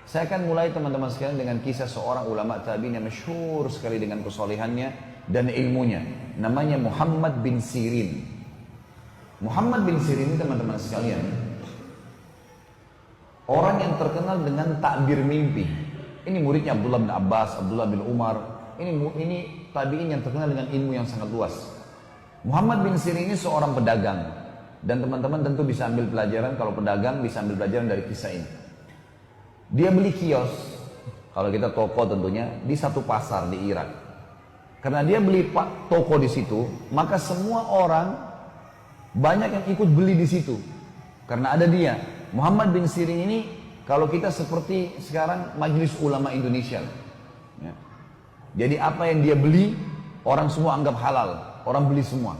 Saya akan mulai teman-teman sekalian dengan kisah seorang ulama tabi'in yang masyhur sekali dengan kesolehannya dan ilmunya. Namanya Muhammad bin Sirin. Muhammad bin Sirin ini teman-teman sekalian, orang yang terkenal dengan takbir mimpi. Ini muridnya Abdullah bin Abbas, Abdullah bin Umar. Ini tabi'in yang terkenal dengan ilmu yang sangat luas. Muhammad bin Sirin ini seorang pedagang. Dan teman-teman tentu bisa ambil pelajaran, kalau pedagang bisa ambil pelajaran dari kisah ini. Dia beli kios, kalau kita toko tentunya, di satu pasar di Irak. Karena dia beli toko di situ, maka semua orang banyak yang ikut beli di situ. Karena ada dia. Muhammad bin Sirin ini, kalau kita seperti sekarang majelis ulama Indonesia. Ya. Jadi apa yang dia beli, orang semua anggap halal. Orang beli semua.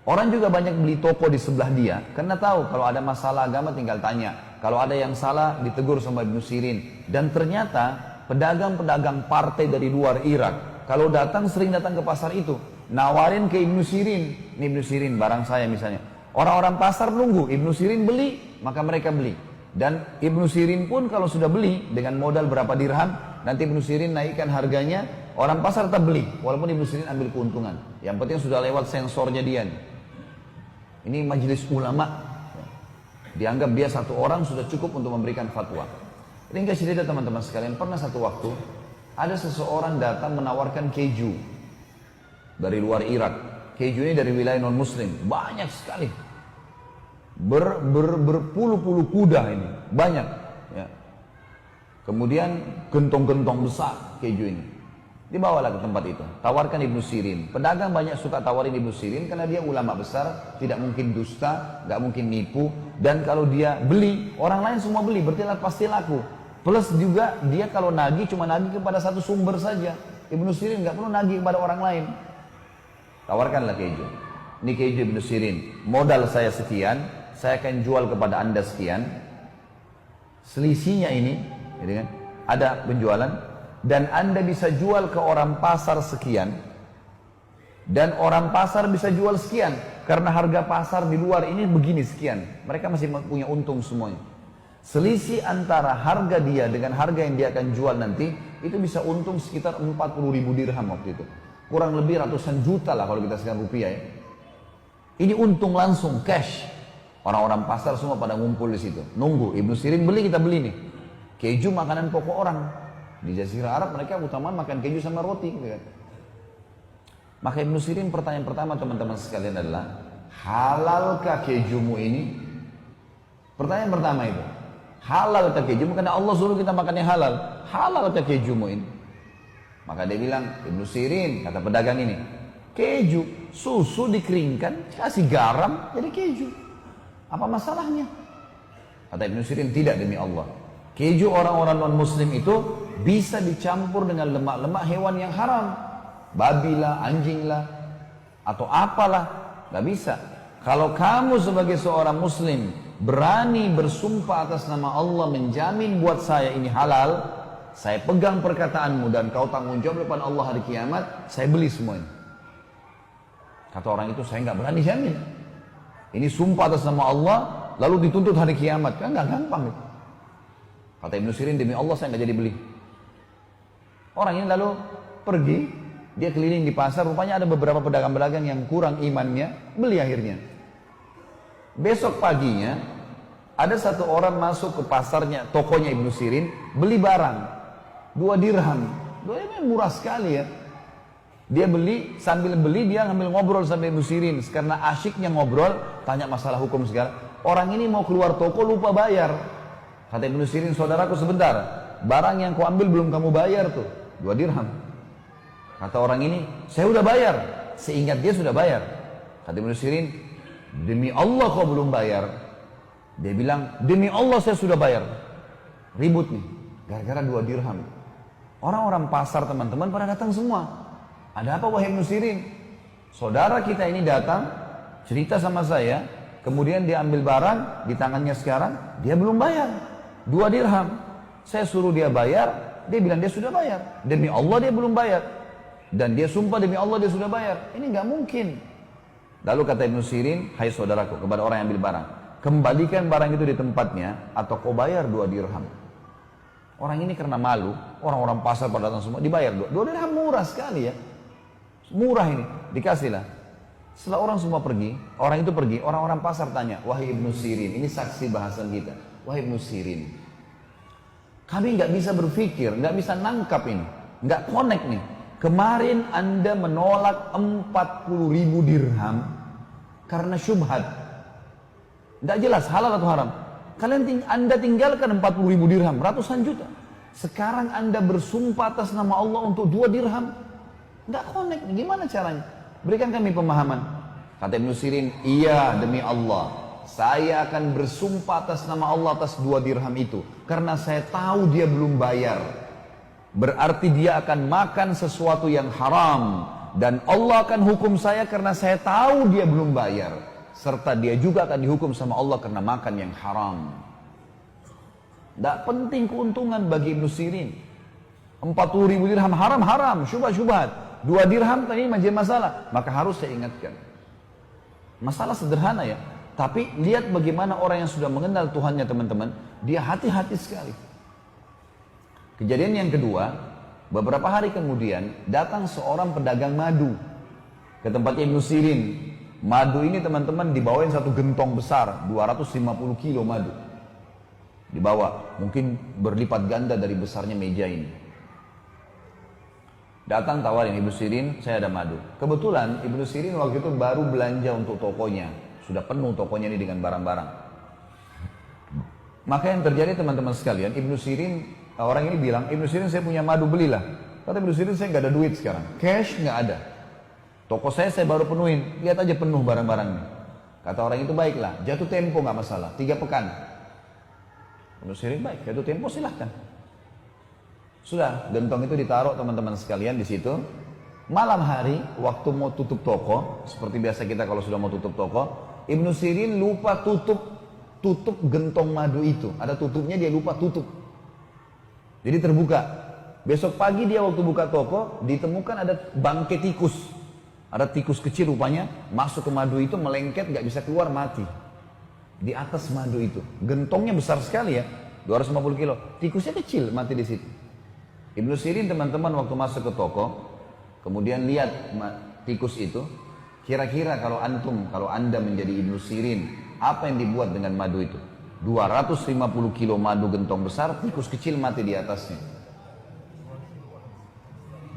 Orang juga banyak beli toko di sebelah dia, karena tahu kalau ada masalah agama tinggal tanya. Kalau ada yang salah ditegur sama Ibnu Sirin. Dan ternyata pedagang-pedagang partai dari luar Irak, kalau datang sering datang ke pasar itu, nawarin ke Ibnu Sirin. Ini Ibnu Sirin barang saya misalnya. Orang-orang pasar nunggu, Ibnu Sirin beli, maka mereka beli. Dan Ibnu Sirin pun kalau sudah beli dengan modal berapa dirham, nanti Ibnu Sirin naikkan harganya, orang pasar tetap beli, walaupun Ibnu Sirin ambil keuntungan. Yang penting sudah lewat sensornya dia nih. Ini majelis ulama. Dianggap dia satu orang sudah cukup untuk memberikan fatwa. Ringkas cerita teman-teman sekalian, pernah satu waktu ada seseorang datang menawarkan keju dari luar Irak. Keju ini dari wilayah non muslim, banyak sekali. Berpuluh-puluh kuda ini, banyak. Ya. Kemudian gentong-gentong besar keju ini. Dibawalah ke tempat itu, tawarkan Ibnu Sirin. Pedagang banyak suka tawarin Ibnu Sirin karena dia ulama besar, tidak mungkin dusta, gak mungkin nipu. Dan kalau dia beli, orang lain semua beli, berarti pasti laku. Plus juga dia kalau nagih cuma nagih kepada satu sumber saja. Ibnu Sirin gak perlu nagih kepada orang lain. Tawarkanlah keju. Ini keju Ibnu Sirin. Modal saya sekian, saya akan jual kepada anda sekian. Selisihnya ini, gitu kan, ada penjualan. Dan anda bisa jual ke orang pasar sekian. Dan orang pasar bisa jual sekian. Karena harga pasar di luar ini begini sekian. Mereka masih punya untung semuanya. Selisih antara harga dia dengan harga yang dia akan jual nanti, itu bisa untung sekitar 40.000 dirham waktu itu. Kurang lebih ratusan juta lah kalau kita sekarang rupiah ya. Ini untung langsung, cash. Orang-orang pasar semua pada ngumpul di situ. Nunggu, Ibnu Sirin beli, kita beli nih. Keju makanan pokok orang. Di Jazirah Arab mereka utama makan keju sama roti. Gitu kan. Maka Ibnu Sirin pertanyaan pertama teman-teman sekalian adalah, halalkah kejumu ini? Pertanyaan pertama itu, halalkah kejumu? Karena Allah suruh kita makannya halal. Halalkah kejumu ini? Maka dia bilang, Ibnu Sirin, kata pedagang ini, keju, susu dikeringkan, kasih garam, jadi keju. Apa masalahnya? Kata Ibnu Sirin, tidak demi Allah. Keju orang-orang non-muslim itu bisa dicampur dengan lemak-lemak hewan yang haram. Babi lah, anjing lah, atau apalah. Gak bisa. Kalau kamu sebagai seorang muslim berani bersumpah atas nama Allah menjamin buat saya ini halal, saya pegang perkataanmu dan kau tanggung jawab depan Allah hari kiamat, saya beli semuanya. Kata orang itu, saya gak berani jamin. Ini sumpah atas nama Allah lalu dituntut hari kiamat, kan gak gampang itu. Kata Ibnu Sirin, demi Allah saya nggak jadi beli. Orang ini lalu pergi, dia keliling di pasar, rupanya ada beberapa pedagang-pedagang yang kurang imannya, beli akhirnya. Besok paginya, ada satu orang masuk ke pasarnya, tokonya Ibnu Sirin, beli barang, 2 dirham. 2 dirham murah sekali ya. Dia beli, sambil beli dia ngambil ngobrol sama Ibnu Sirin, karena asyiknya ngobrol, tanya masalah hukum segala. Orang ini mau keluar toko lupa bayar. Kata Ibnu Sirin, saudaraku sebentar, barang yang kau ambil belum kamu bayar tuh, 2 dirham. Kata orang ini, saya udah bayar. Seingat dia sudah bayar. Kata Ibnu Sirin, demi Allah kau belum bayar. Dia bilang, demi Allah saya sudah bayar. Ribut nih, gara-gara 2 dirham. Orang-orang pasar teman-teman pada datang semua. Ada apa wahai Ibnu Sirin? Saudara kita ini datang, cerita sama saya, kemudian dia ambil barang di tangannya sekarang, dia belum bayar. 2 dirham. Saya suruh dia bayar, dia bilang dia sudah bayar. Demi Allah dia belum bayar. Dan dia sumpah demi Allah dia sudah bayar. Ini nggak mungkin. Lalu kata Ibnu Sirin, hai saudaraku, kepada orang yang ambil barang, kembalikan barang itu di tempatnya, atau kau bayar 2 dirham. Orang ini karena malu, orang-orang pasar pada datang semua, dibayar 2 dirham, murah sekali ya. Murah ini, dikasihlah. Setelah orang semua pergi, orang itu pergi, orang-orang pasar tanya, wahai Ibnu Sirin, ini saksi bahasan kita. Wahai Ibnu Sirin, kami nggak bisa berpikir, nggak bisa nangkap ini, nggak connect nih. Kemarin Anda menolak 40.000 dirham karena syubhat. Nggak jelas halal atau haram. Anda tinggalkan 40.000 dirham, ratusan juta. Sekarang Anda bersumpah atas nama Allah untuk 2 dirham. Nggak connect, gimana caranya? Berikan kami pemahaman. Kata Ibnu Sirin, iya demi Allah, saya akan bersumpah atas nama Allah atas 2 dirham itu. Karena saya tahu dia belum bayar. Berarti dia akan makan sesuatu yang haram. Dan Allah akan hukum saya karena saya tahu dia belum bayar. Serta dia juga akan dihukum sama Allah karena makan yang haram. Tidak penting keuntungan bagi Ibnu Sirin. 40.000 dirham haram, syubhat. 2 dirham tadi menjadi masalah. Maka harus saya ingatkan. Masalah sederhana ya. Tapi lihat bagaimana orang yang sudah mengenal Tuhannya teman-teman. Dia hati-hati sekali. Kejadian yang kedua, beberapa hari kemudian datang seorang pedagang madu ke tempatnya Ibnu Sirin. Madu ini teman-teman dibawain satu gentong besar, 250 kilo madu. Dibawa, mungkin berlipat ganda dari besarnya meja ini. Datang tawarin Ibnu Sirin, saya ada madu. Kebetulan Ibnu Sirin waktu itu baru belanja untuk tokonya. Sudah penuh tokonya ini dengan barang-barang. Maka yang terjadi teman-teman sekalian, Ibnu Sirin, orang ini bilang, Ibnu Sirin saya punya madu, belilah. Kata Ibnu Sirin, saya nggak ada duit sekarang, cash nggak ada. Toko saya baru penuhin, lihat aja penuh barang-barangnya. Kata orang itu, baiklah, jatuh tempo nggak masalah, 3 pekan. Ibnu Sirin, baik, jatuh tempo silahkan. Sudah, gentong itu ditaruh teman-teman sekalian di situ. Malam hari, waktu mau tutup toko, seperti biasa kita kalau sudah mau tutup toko, Ibnu Sirin lupa tutup gentong madu itu. Ada tutupnya, dia lupa tutup. Jadi terbuka. Besok pagi dia waktu buka toko, ditemukan ada bangkai tikus. Ada tikus kecil rupanya, masuk ke madu itu, melengket, gak bisa keluar, mati. Di atas madu itu. Gentongnya besar sekali ya, 250 kilo. Tikusnya kecil, mati di situ. Ibnu Sirin teman-teman waktu masuk ke toko, kemudian lihat tikus itu, kira-kira kalau anda menjadi Ibnu Sirin, apa yang dibuat dengan madu itu? 250 kilo madu gentong besar, tikus kecil mati di atasnya.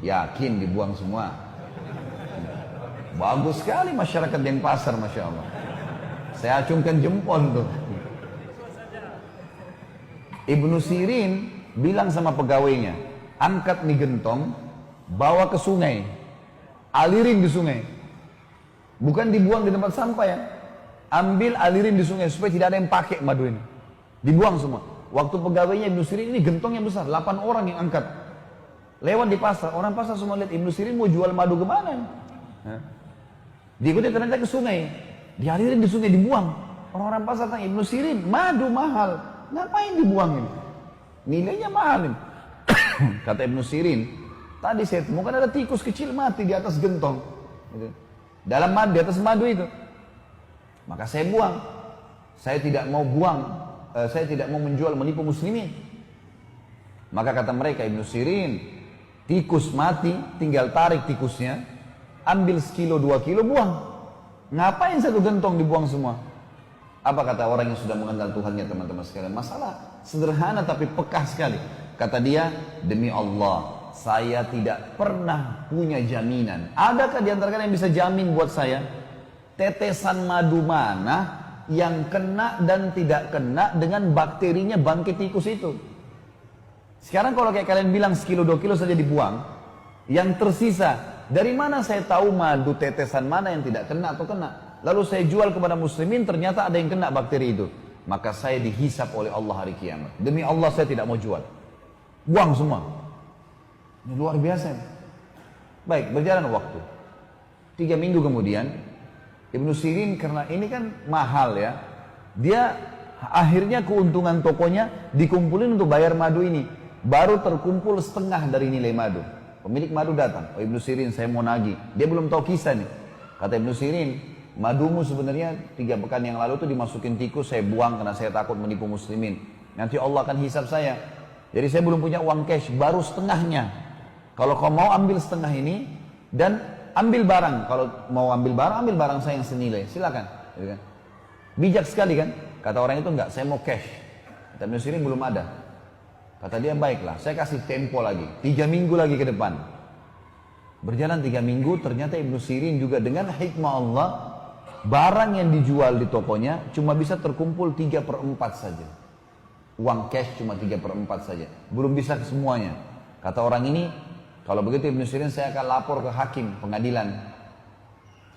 Yakin dibuang semua. Bagus sekali masyarakat Denpasar, Masya Allah. Saya acungkan jempol tuh. Ibnu Sirin bilang sama pegawainya, angkat nih gentong, bawa ke sungai, alirin di sungai. Bukan dibuang di tempat sampah ya. Ambil, alirin di sungai supaya tidak ada yang pakai madu ini. Dibuang semua. Waktu pegawainya Ibnu Sirin ini gentongnya besar, 8 orang yang angkat. Lewat di pasar, orang pasar semua lihat Ibnu Sirin mau jual madu kemana? Diikuti ternyata ke sungai, dialirin di sungai, dibuang. Orang-orang pasar tanya, Ibnu Sirin, madu mahal, ngapain dibuang ini? Nilainya mahal ini. Kata Ibnu Sirin, tadi saya temukan ada tikus kecil mati di atas gentong. Dalam madu, di atas madu itu. Maka saya buang. Saya tidak mau saya tidak mau menjual, menipu muslimin. Maka kata mereka, Ibnu Sirin, tikus mati, tinggal tarik tikusnya, ambil 1-2 kilo, buang. Ngapain 1 gentong dibuang semua? Apa kata orang yang sudah mengenal Tuhannya teman-teman sekalian? Masalah sederhana tapi pekah sekali. Kata dia, demi Allah, saya tidak pernah punya jaminan. Adakah di antara kalian yang bisa jamin buat saya? Tetesan madu mana yang kena dan tidak kena dengan bakterinya bangkai tikus itu? Sekarang kalau kayak kalian bilang 1-2 kilo saja dibuang, yang tersisa, dari mana saya tahu madu tetesan mana yang tidak kena atau kena? Lalu saya jual kepada muslimin, ternyata ada yang kena bakteri itu. Maka saya dihisap oleh Allah hari kiamat. Demi Allah saya tidak mau jual. Buang semua. Ini luar biasa. Baik, berjalan waktu. 3 minggu kemudian, Ibnu Sirin karena ini kan mahal ya. Dia akhirnya keuntungan tokonya dikumpulin untuk bayar madu ini. Baru terkumpul setengah dari nilai madu. Pemilik madu datang, oh Ibnu Sirin saya mau nagih. Dia belum tahu kisah nih. Kata Ibnu Sirin, madumu sebenarnya 3 pekan yang lalu tuh dimasukin tikus, saya buang karena saya takut menipu muslimin. Nanti Allah akan hisab saya. Jadi saya belum punya uang cash, baru setengahnya. Kalau kau mau ambil setengah ini dan ambil barang. Kalau mau ambil barang saya yang senilai. Silakan. Gitu kan. Bijak sekali kan? Kata orang itu enggak, saya mau cash. Kata Ibnu Sirin belum ada. Kata dia baiklah, saya kasih tempo lagi. 3 minggu lagi ke depan. Berjalan 3 minggu, ternyata Ibnu Sirin juga dengan hikmah Allah, barang yang dijual di tokonya cuma bisa terkumpul 3/4 saja. Uang cash cuma 3/4 saja. Belum bisa ke semuanya. Kata orang ini, kalau begitu Ibnu Sirin saya akan lapor ke hakim pengadilan.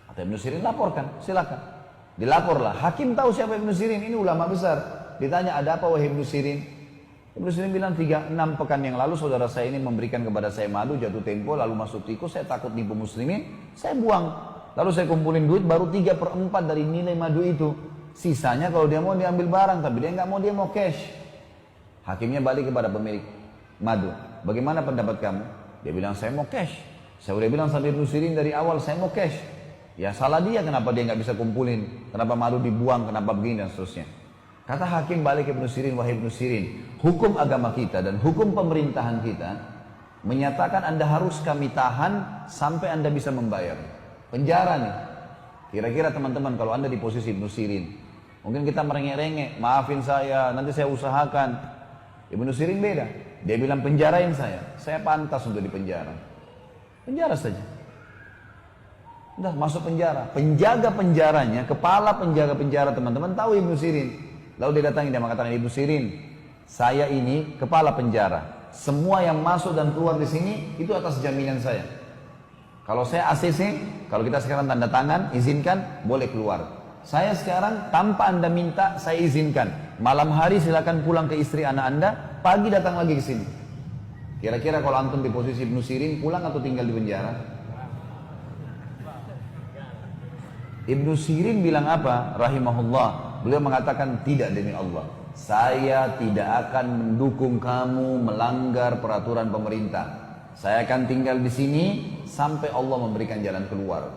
Kata Ibnu Sirin laporkan, silakan. Dilaporlah. Hakim tahu siapa Ibnu Sirin, ini ulama besar. Ditanya ada apa wahai Ibnu Sirin? Ibnu Sirin bilang 6 pekan yang lalu saudara saya ini memberikan kepada saya madu, jatuh tempo lalu masuk tikus, saya takut nipu muslimin, saya buang. Lalu saya kumpulin duit baru 3/4 dari nilai madu itu. Sisanya kalau dia mau diambil barang, tapi dia nggak mau, dia mau cash. Hakimnya balik kepada pemilik madu. Bagaimana pendapat kamu? Dia bilang saya mau cash. Saya udah bilang sama Ibnu Sirin dari awal saya mau cash. Ya salah dia, kenapa dia nggak bisa kumpulin? Kenapa madu dibuang? Kenapa begini dan seterusnya? Kata hakim balik Ibnu Sirin, wahai Ibnu Sirin, hukum agama kita dan hukum pemerintahan kita menyatakan Anda harus kami tahan sampai Anda bisa membayar. Penjara nih. Kira-kira teman-teman kalau Anda di posisi Ibnu Sirin, mungkin kita merengek-rengek, maafin saya, nanti saya usahakan. Ibnu Sirin beda. Dia bilang penjarain saya pantas untuk dipenjara. Penjara saja. Udah masuk penjara. Penjaga penjaranya, kepala penjaga penjara teman-teman tahu Ibnu Sirin. Lalu dia datangi, dia mengatakan, Ibnu Sirin, saya ini kepala penjara. Semua yang masuk dan keluar di sini itu atas jaminan saya. Kalau saya ACC, kalau kita sekarang tanda tangan, izinkan, boleh keluar. Saya sekarang tanpa Anda minta, saya izinkan. Malam hari silakan pulang ke istri anak Anda, pagi datang lagi ke sini. Kira-kira kalau antum di posisi Ibnu Sirin, pulang atau tinggal di penjara? Ibnu Sirin bilang apa? Rahimahullah. Beliau mengatakan tidak demi Allah. Saya tidak akan mendukung kamu melanggar peraturan pemerintah. Saya akan tinggal di sini sampai Allah memberikan jalan keluar.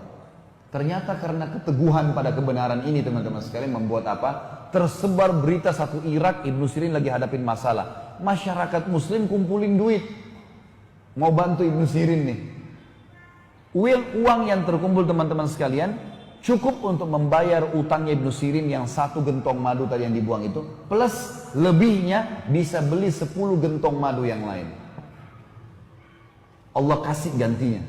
Ternyata karena keteguhan pada kebenaran ini teman-teman sekalian membuat apa? Tersebar berita satu Irak, Ibnu Sirin lagi hadapin masalah. Masyarakat muslim kumpulin duit. Mau bantu Ibnu Sirin nih. Uang yang terkumpul teman-teman sekalian cukup untuk membayar utangnya Ibnu Sirin yang 1 gentong madu tadi yang dibuang itu, plus lebihnya bisa beli 10 gentong madu yang lain. Allah kasih gantinya.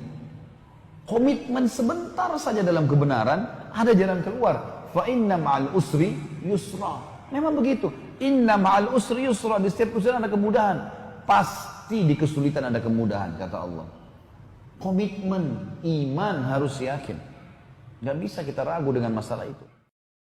Komitmen sebentar saja dalam kebenaran, ada jalan keluar. Fa inna ma'al usri yusra. Memang begitu. Inna ma'al usri yusra. Di setiap kesulitan ada kemudahan. Pasti di kesulitan ada kemudahan, kata Allah. Komitmen, iman harus yakin. Gak bisa kita ragu dengan masalah itu.